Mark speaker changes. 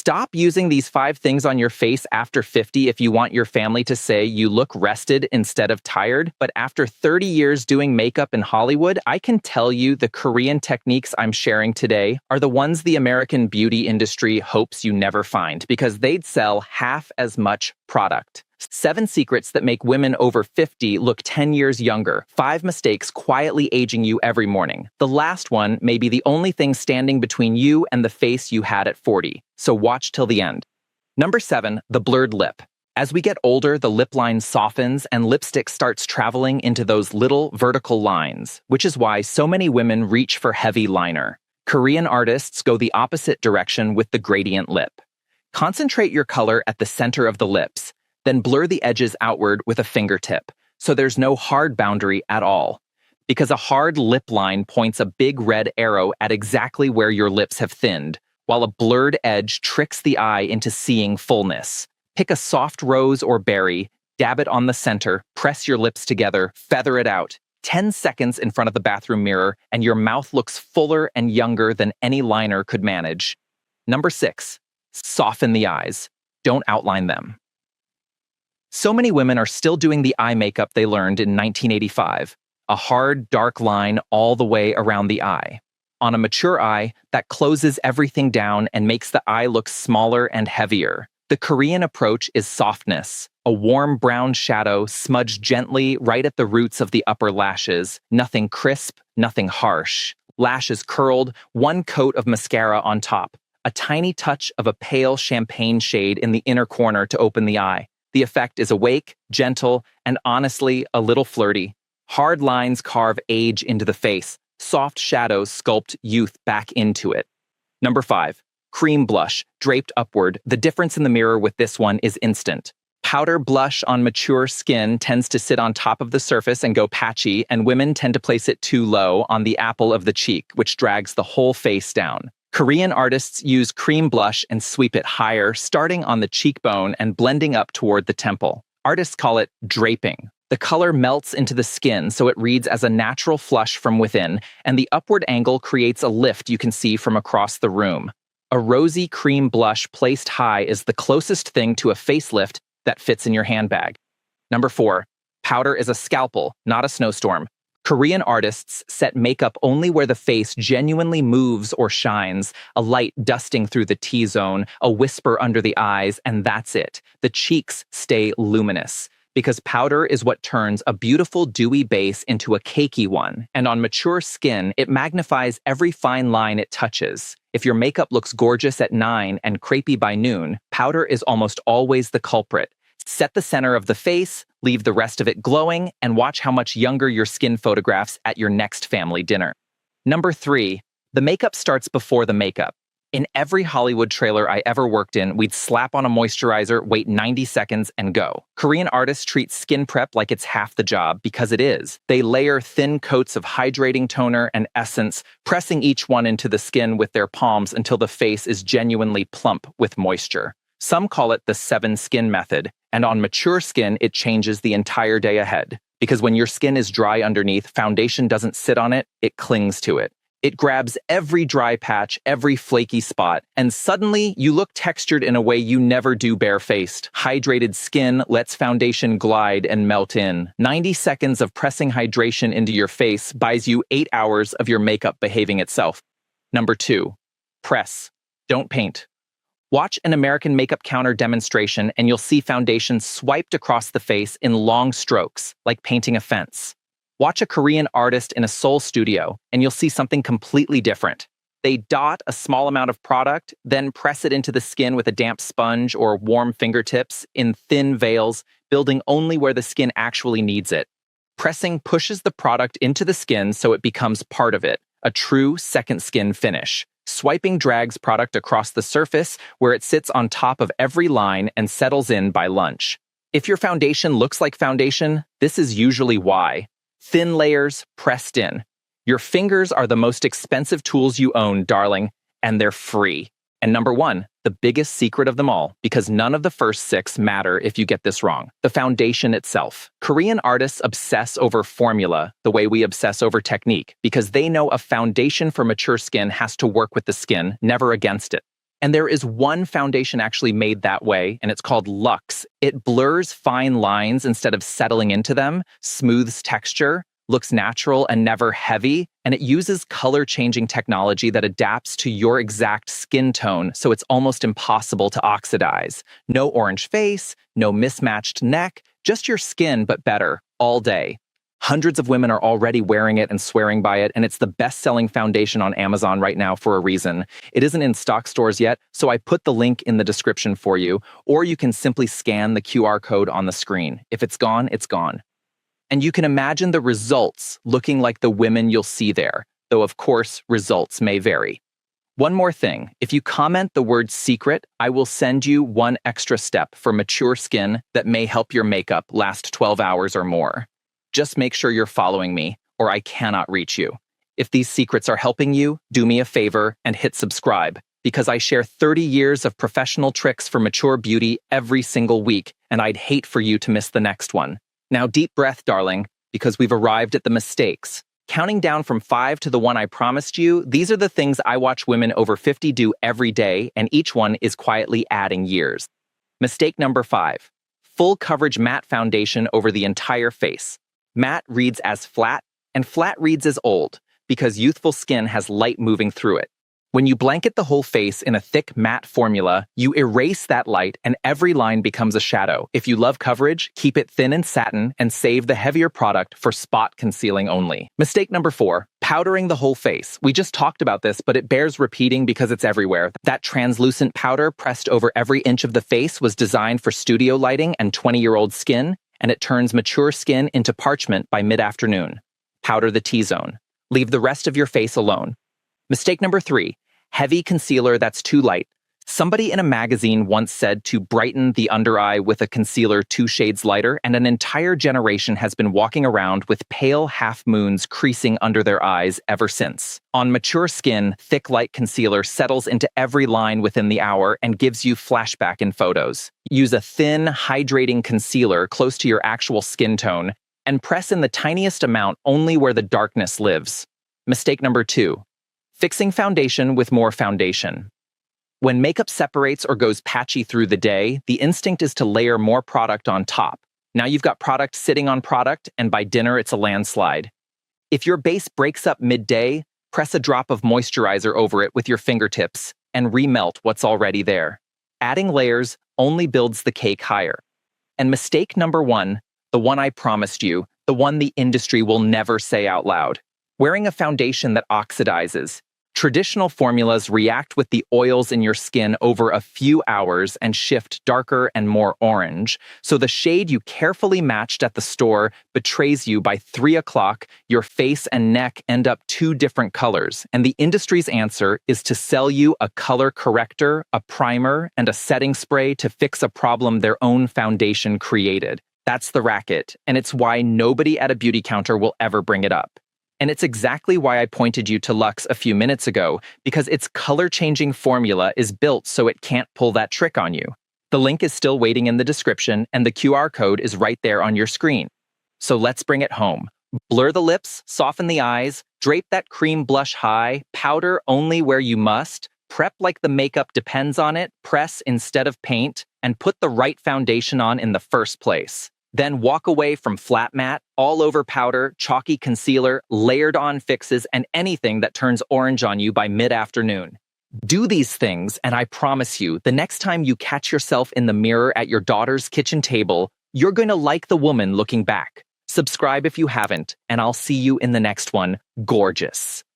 Speaker 1: Stop using these 5 things on your face after 50 if you want your family to say you look rested instead of tired. But after 30 years doing makeup in Hollywood, I can tell you the Korean techniques I'm sharing today are the ones the American beauty industry hopes you never find, because they'd sell half as much product. 7 secrets that make women over 50 look 10 years younger. 5 mistakes quietly aging you every morning. The last one may be the only thing standing between you and the face you had at 40. So watch till the end. Number 7, the blurred lip. As we get older, the lip line softens and lipstick starts traveling into those little vertical lines, which is why so many women reach for heavy liner. Korean artists go the opposite direction with the gradient lip. Concentrate your color at the center of the lips, then blur the edges outward with a fingertip, so there's no hard boundary at all. Because a hard lip line points a big red arrow at exactly where your lips have thinned, while a blurred edge tricks the eye into seeing fullness. Pick a soft rose or berry, dab it on the center, press your lips together, feather it out. 10 seconds in front of the bathroom mirror, and your mouth looks fuller and younger than any liner could manage. Number 6, soften the eyes. Don't outline them. So many women are still doing the eye makeup they learned in 1985, a hard, dark line all the way around the eye. On a mature eye, that closes everything down and makes the eye look smaller and heavier. The Korean approach is softness, a warm brown shadow smudged gently right at the roots of the upper lashes, nothing crisp, nothing harsh. Lashes curled, 1 coat of mascara on top, a tiny touch of a pale champagne shade in the inner corner to open the eye. The effect is awake, gentle, and honestly, a little flirty. Hard lines carve age into the face. Soft shadows sculpt youth back into it. Number 5, cream blush, draped upward. The difference in the mirror with this one is instant. Powder blush on mature skin tends to sit on top of the surface and go patchy, and women tend to place it too low on the apple of the cheek, which drags the whole face down. Korean artists use cream blush and sweep it higher, starting on the cheekbone and blending up toward the temple. Artists call it draping. The color melts into the skin so it reads as a natural flush from within, and the upward angle creates a lift you can see from across the room. A rosy cream blush placed high is the closest thing to a facelift that fits in your handbag. Number 4, powder is a scalpel, not a snowstorm. Korean artists set makeup only where the face genuinely moves or shines, a light dusting through the T-zone, a whisper under the eyes, and that's it. The cheeks stay luminous, because powder is what turns a beautiful dewy base into a cakey one, and on mature skin, it magnifies every fine line it touches. If your makeup looks gorgeous at 9 and crepey by noon, powder is almost always the culprit. Set the center of the face, leave the rest of it glowing, and watch how much younger your skin photographs at your next family dinner. Number 3, the makeup starts before the makeup. In every Hollywood trailer I ever worked in, we'd slap on a moisturizer, wait 90 seconds, and go. Korean artists treat skin prep like it's half the job, because it is. They layer thin coats of hydrating toner and essence, pressing each one into the skin with their palms until the face is genuinely plump with moisture. Some call it the 7 skin method, and on mature skin, it changes the entire day ahead. Because when your skin is dry underneath, foundation doesn't sit on it, it clings to it. It grabs every dry patch, every flaky spot, and suddenly you look textured in a way you never do barefaced. Hydrated skin lets foundation glide and melt in. 90 seconds of pressing hydration into your face buys you 8 hours of your makeup behaving itself. Number 2, press. Don't paint. Watch an American makeup counter demonstration and you'll see foundation swiped across the face in long strokes, like painting a fence. Watch a Korean artist in a Seoul studio and you'll see something completely different. They dot a small amount of product, then press it into the skin with a damp sponge or warm fingertips in thin veils, building only where the skin actually needs it. Pressing pushes the product into the skin so it becomes part of it, a true second skin finish. Swiping drags product across the surface where it sits on top of every line and settles in by lunch. If your foundation looks like foundation, this is usually why. Thin layers pressed in. Your fingers are the most expensive tools you own, darling, and they're free. And number 1, the biggest secret of them all, because none of the first 6 matter if you get this wrong, the foundation itself. Korean artists obsess over formula the way we obsess over technique, because they know a foundation for mature skin has to work with the skin, never against it. And there is one foundation actually made that way, and it's called Luxe. It blurs fine lines instead of settling into them, smooths texture, looks natural and never heavy, and it uses color-changing technology that adapts to your exact skin tone, so it's almost impossible to oxidize. No orange face, no mismatched neck, just your skin, but better, all day. Hundreds of women are already wearing it and swearing by it, and it's the best-selling foundation on Amazon right now for a reason. It isn't in stock stores yet, so I put the link in the description for you, or you can simply scan the QR code on the screen. If it's gone, it's gone. And you can imagine the results looking like the women you'll see there, though of course, results may vary. One more thing, if you comment the word secret, I will send you one extra step for mature skin that may help your makeup last 12 hours or more. Just make sure you're following me, or I cannot reach you. If these secrets are helping you, do me a favor and hit subscribe, because I share 30 years of professional tricks for mature beauty every single week, and I'd hate for you to miss the next one. Now, deep breath, darling, because we've arrived at the mistakes. Counting down from 5 to the one I promised you, these are the things I watch women over 50 do every day, and each one is quietly adding years. Mistake number 5. Full coverage matte foundation over the entire face. Matte reads as flat, and flat reads as old, because youthful skin has light moving through it. When you blanket the whole face in a thick matte formula, you erase that light and every line becomes a shadow. If you love coverage, keep it thin and satin and save the heavier product for spot concealing only. Mistake number 4, powdering the whole face. We just talked about this, but it bears repeating because it's everywhere. That translucent powder pressed over every inch of the face was designed for studio lighting and 20-year-old skin, and it turns mature skin into parchment by mid-afternoon. Powder the T-zone. Leave the rest of your face alone. Mistake number 3, heavy concealer that's too light. Somebody in a magazine once said to brighten the under eye with a concealer 2 shades lighter, and an entire generation has been walking around with pale half-moons creasing under their eyes ever since. On mature skin, thick light concealer settles into every line within the hour and gives you flashback in photos. Use a thin, hydrating concealer close to your actual skin tone, and press in the tiniest amount only where the darkness lives. Mistake number 2, fixing foundation with more foundation. When makeup separates or goes patchy through the day, the instinct is to layer more product on top. Now you've got product sitting on product, and by dinner it's a landslide. If your base breaks up midday, press a drop of moisturizer over it with your fingertips and remelt what's already there. Adding layers only builds the cake higher. And mistake number 1, the one I promised you, the one the industry will never say out loud. Wearing a foundation that oxidizes. Traditional formulas react with the oils in your skin over a few hours and shift darker and more orange, so the shade you carefully matched at the store betrays you by 3 o'clock, your face and neck end up 2 different colors, and the industry's answer is to sell you a color corrector, a primer, and a setting spray to fix a problem their own foundation created. That's the racket, and it's why nobody at a beauty counter will ever bring it up. And it's exactly why I pointed you to Luxe a few minutes ago, because its color-changing formula is built so it can't pull that trick on you. The link is still waiting in the description, and the QR code is right there on your screen. So let's bring it home. Blur the lips, soften the eyes, drape that cream blush high, powder only where you must, prep like the makeup depends on it, press instead of paint, and put the right foundation on in the first place. Then walk away from flat matte, all over powder, chalky concealer, layered on fixes, and anything that turns orange on you by mid-afternoon. Do these things, and I promise you, the next time you catch yourself in the mirror at your daughter's kitchen table, you're going to like the woman looking back. Subscribe if you haven't, and I'll see you in the next one. Gorgeous.